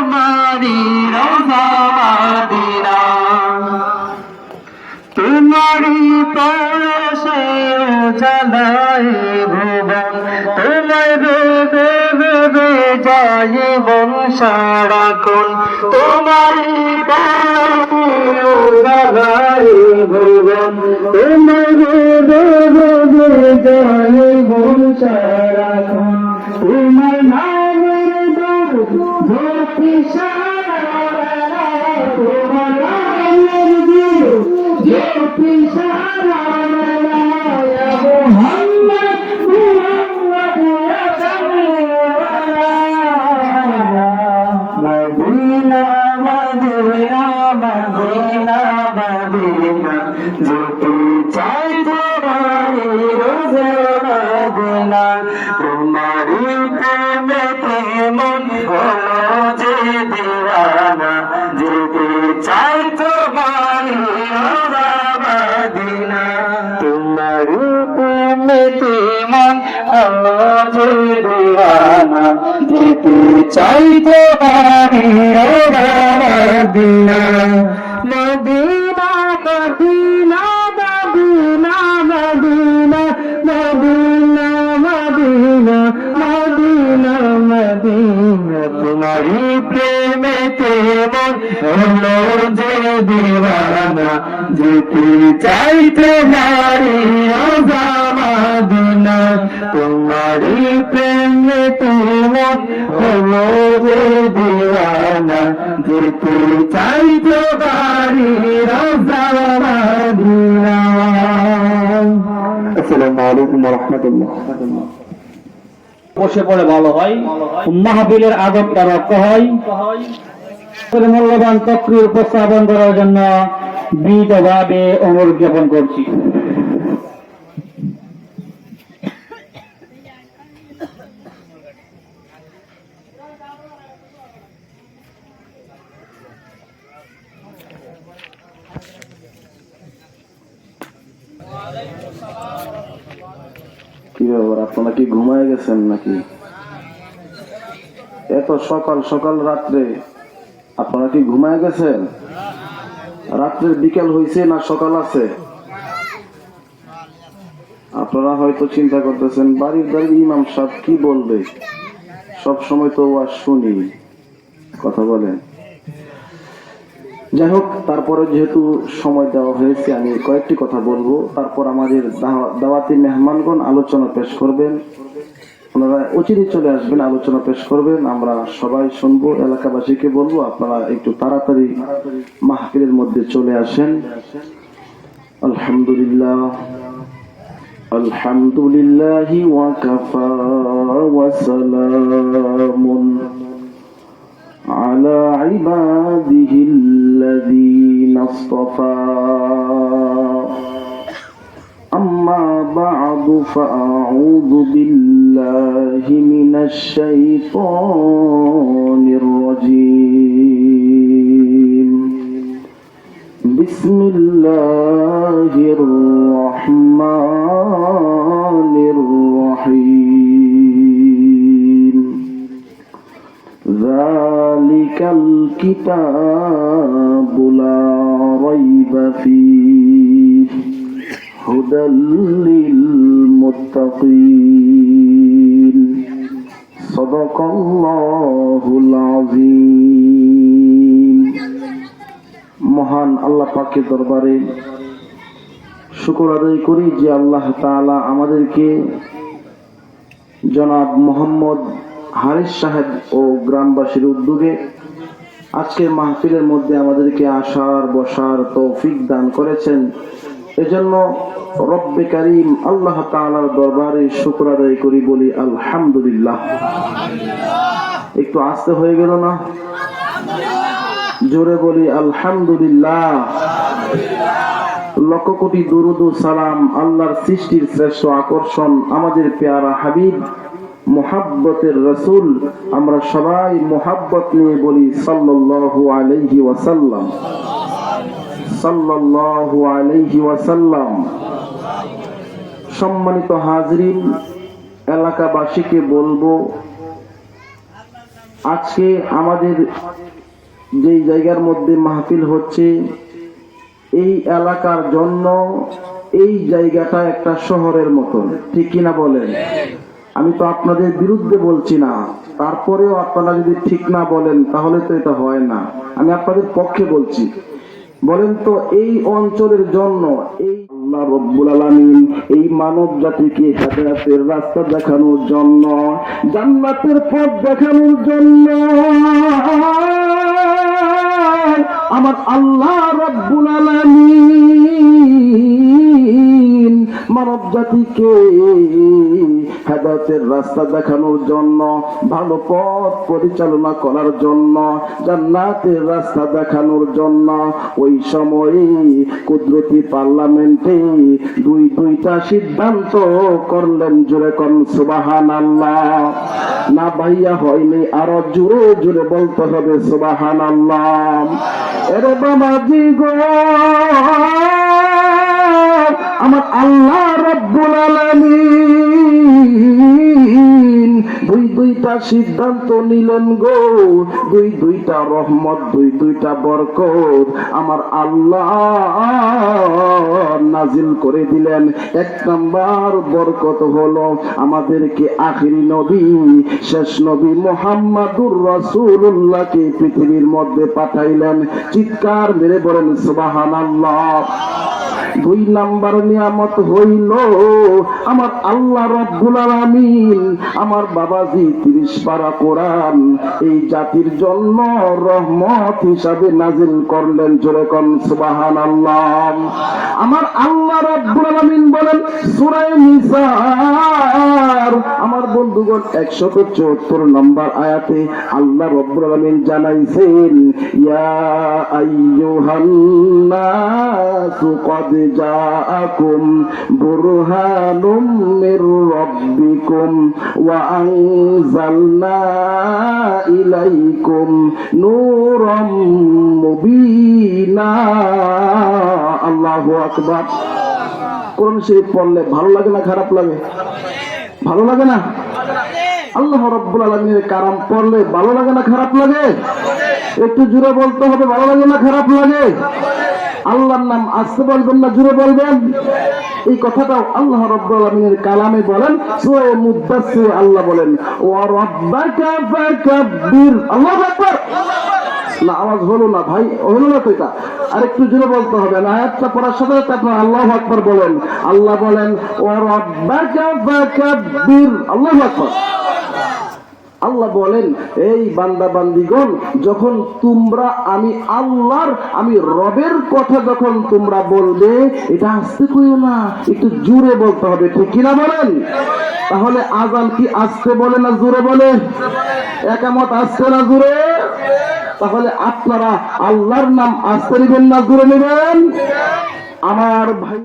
তোমারি রোজা মদিনা তোমারি পরশে জালায় ভুবন তোমায় ভেবে ভেবে যায় মন সারাক্ষণ তোমারি পরশে জালায় ভুবন তোমায় ভেবে ভেবে যায় মন সারাক্ষণ তোমার নামের দরুদ ভক্তি সারা তোমার নামের দরুদ ভক্তি সারা ইয়া মুহাম্মদ মুহাম্মদ ইয়া সাল্লাল্লাহু মদিনা মদিনা মদিনা মদিনা যেতে চাই তোমারি রোজা মদিনা তোমারি প্রেমেতে মন হলো যে দিওয়ানা যেতে চাই তোমারি রোজা মদিনা তোমারি প্রেমেতে মন হলো যে দিওয়ানা যেতে চাই তোমারি রোজা Medina Medina Medina Medina Medina Medina Medina Medina তোমারি প্রেমেতে মন হলো যে দিওয়ানা যেতে চাই তোমারি রোজা মদিনা তোমারি প্রেমেতে মন হলো যে দিওয়ানা যেতে চাই তোমারি রোজা মদিনা। আসসালামু আলাইকুম ওয়া রাহমাতুল্লাহ। বসে পড়ে ভালো হয়, মাহফিলের আদবটা রক্ত হয়। মূল্যবান তকরির উপস্থাপন করার জন্য বিনীতভাবে অনুরোধ জ্ঞাপন করছি। কি ব্যাপার, আপনারা কি ঘুমায় গেছেন নাকি? এত সকাল সকাল রাত্রে আপনারা কি ঘুমায় গেছেন? রাত্রের বিকেল হয়েছে না সকাল আছে? আপনারা হয়তো চিন্তা করতেছেন বাড়ির ইমাম সাহেব কি বলবে, সব সময় তো আর শুনি কথা বলেন। যাই হোক, তারপরে যেহেতু সময় দেওয়া হয়েছে আমি কয়েকটি কথা বলবো, তারপর আমাদের দাওয়াতি মেহমানগণ আলোচনা পেশ করবেন। ওনারা অচিরে চলে আসবেন, আলোচনা পেশ করবেন, আমরা সবাই শুনবো। এলাকাবাসীকে বলবো আপনারা একটু তাড়াতাড়ি মাহফিলের মধ্যে চলে আসেন। আলহামদুলিল্লাহ আলহামদুলিল্লাহি ওয়া কাফা ওয়া সালামুন على عباده الذين اصطفى أما بعد فأعوذ بالله من الشيطان الرجيم بسم الله الرحمن الرحيم ذلك الكتاب لا ريب فيه هدى للمتقين صدق الله العظيم। মহান আল্লাহ পাকের দরবারে শুকর আদায় করি যে আল্লাহ তাআলা আমাদেরকে জনাব মোহাম্মদ হারিস সাহেব ও গ্রামবাসীর উদ্যোগে আজকের মাহফিলের মধ্যে আমাদেরকে আসার বসার তৌফিক দান করেছেন। এজন্য রব্বে কারীম আল্লাহ তাআলার দরবারে শুকর আদায় করি, বলি আলহামদুলিল্লাহ। একটু আস্তে হয়ে গেল না? জোরে বলি আলহামদুলিল্লাহ। লক্ষ কোটি দুরুদ ও সালাম আল্লাহর সৃষ্টির শ্রেষ্ঠ আকর্ষণ আমাদের পেয়ারা হাবিব মুহাব্বতের রাসূল, আমরা সবাই মুহাব্বত নিয়ে বলি সাল্লাল্লাহু আলাইহি ওয়াসাল্লাম, সাল্লাল্লাহু আলাইহি ওয়াসাল্লাম। সম্মানিত হাজরিন, এলাকাবাসীকে বলবো আজকে আমাদের যেই জায়গার মধ্যে মাহফিল হচ্ছে, এই এলাকার জন্য এই জায়গাটা একটা শহরের মতন, ঠিক কিনা বলেন? আমি তো আপনাদের বিরুদ্ধে বলছি না, তারপরেও আপনারা যদি ঠিক না বলেন তাহলে তো এটা হয় না। আমি আপনাদের পক্ষে বলছি। বলেন তো, এই অঞ্চলের জন্য এই আল্লাহ রব্বুল আলামিন এই মানব জাতিকে হেদায়েতের রাস্তা দেখানোর জন্য, জান্নাতের পথ দেখানোর জন্য আমার আল্লাহ রব্বুল আলামিন মানব জাতিকে হেদায়েতের রাস্তা দেখানোর জন্য, ভালো পথ পরিচালনা করার জন্য, জান্নাতের রাস্তা দেখানোর জন্য ওই সময়ে কুদরতি পার্লামেন্টে দুইটা সিদ্ধান্ত করলেন। জোরে কোন সুবহানাল্লাহ। না ভাইয়া হয়নি, আরো জোরে জোরে বলতে হবে সুবহানাল্লাহ। এরে বাবাজি গো, আমার আল্লাহ রব্বুল আলামিন দুইটা সিদ্ধান্ত নিলেন গো, দুইটা রহমত, দুইটা বরকত আমার আল্লাহ নাজিল করে দিলেন। এক নাম্বার বরকত হলো আমাদেরকে আখিরি নবী, শেষ নবী মুহাম্মাদুর রাসূলুল্লাহকে পৃথিবীর মধ্যে পাঠাইলেন। চিৎকার মেরে বলেন সুবহানাল্লাহ। দুই নাম্বার নিয়ামত হইল আমার আল্লাহ রব্বুল আলামিন আমার বাবাজি 30 পারা কোরআন এই জাতির জন্য রহমত হিসাবে নাজিল করলেন। জোরে কোন সুবহানাল্লাহ। আমার আল্লাহ রব্বুল আলামিন বলেন সূরা নিসার আমার বন্ধুগণ 174 নম্বর আয়াতে আল্লাহ রব্বুল আলামিন জানাইছেন, ইয়া আইয়ুহান নাসু قد جاءكم برهان من ربكم وأنزلنا إليكم نورا مبينا। الله أكبر। কোরআন শরীফ পড়লে ভালো লাগে না খারাপ লাগে? ভালো লাগে না? আল্লাহ রাব্বুল আলামিনের কালাম পড়লে ভালো লাগে না খারাপ লাগে? একটু জোরে বলতে হবে, ভালো লাগে না খারাপ লাগে? আল্লাহর নাম আসতে বলবেন না জোরে বলবেন? এই কথাটাও আল্লাহ রাব্বুল আলামিনের কালামে বলেন। সূরা মুদাসসির আল্লাহ বলেন ওয়া রাব্বাকা ফাকাব্বির। আল্লাহু আকবার। না আওয়াজ হলো না ভাই, হলো না তো এটা? আর একটু জোরে বলতে হবে না। আয়াতটা পড়ার সাথে সাথে আপনারা আল্লাহু আকবার বলেন। আল্লাহ বলেন ওয়া রাব্বাকা ফাকাব্বির। আল্লাহু আকবার। আল্লাহ বলেন এই বান্দা বান্দিগণ, যখন তোমরা আমি রবের কথা যখন তোমরা বলবে, এটা আস্তে কইও না, একটু জোরে বলতে হবে, ঠিক কিনা বলেন? তাহলে আযান কি আস্তে বলে না জোরে বলে? একামত আস্তে না জোরে? তাহলে আপনারা আল্লাহর নাম আস্তে নেবেন না জোরে নেবেন? আমার ভাই